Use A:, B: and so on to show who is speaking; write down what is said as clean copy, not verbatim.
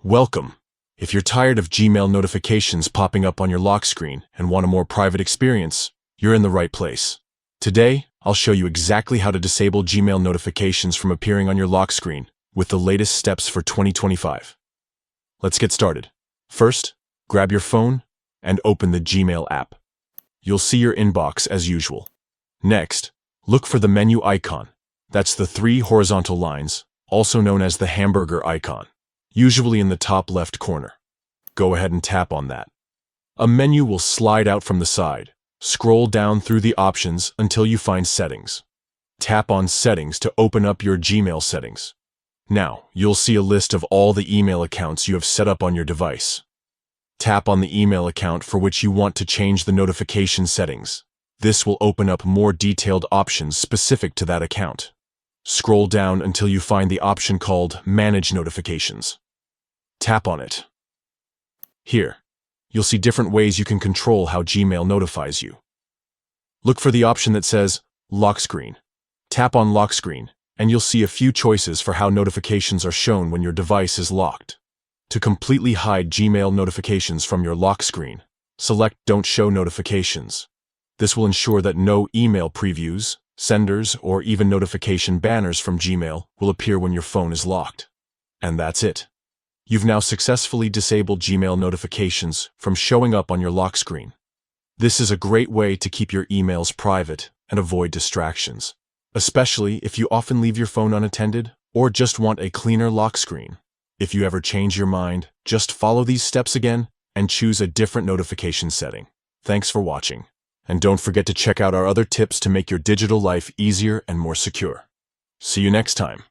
A: Welcome. If you're tired of Gmail notifications popping up on your lock screen and want a more private experience, you're in the right place. Today, I'll show you exactly how to disable Gmail notifications from appearing on your lock screen with the latest steps for 2025. Let's get started. First, grab your phone and open the Gmail app. You'll see your inbox as usual. Next, look for the menu icon. That's the three horizontal lines, also known as the hamburger icon, usually in the top left corner. Go ahead and tap on that. A menu will slide out from the side. Scroll down through the options until you find Settings. Tap on Settings to open up your Gmail settings. Now, you'll see a list of all the email accounts you have set up on your device. Tap on the email account for which you want to change the notification settings. This will open up more detailed options specific to that account. Scroll down until you find the option called Manage Notifications. Tap on it. Here, you'll see different ways you can control how Gmail notifies you. Look for the option that says Lock Screen. Tap on Lock Screen, and you'll see a few choices for how notifications are shown when your device is locked. To completely hide Gmail notifications from your lock screen, select Don't Show Notifications. This will ensure that no email previews, senders, or even notification banners from Gmail will appear when your phone is locked. And that's it. You've now successfully disabled Gmail notifications from showing up on your lock screen. This is a great way to keep your emails private and avoid distractions, especially if you often leave your phone unattended or just want a cleaner lock screen. If you ever change your mind, just follow these steps again and choose a different notification setting. Thanks for watching. And don't forget to check out our other tips to make your digital life easier and more secure. See you next time.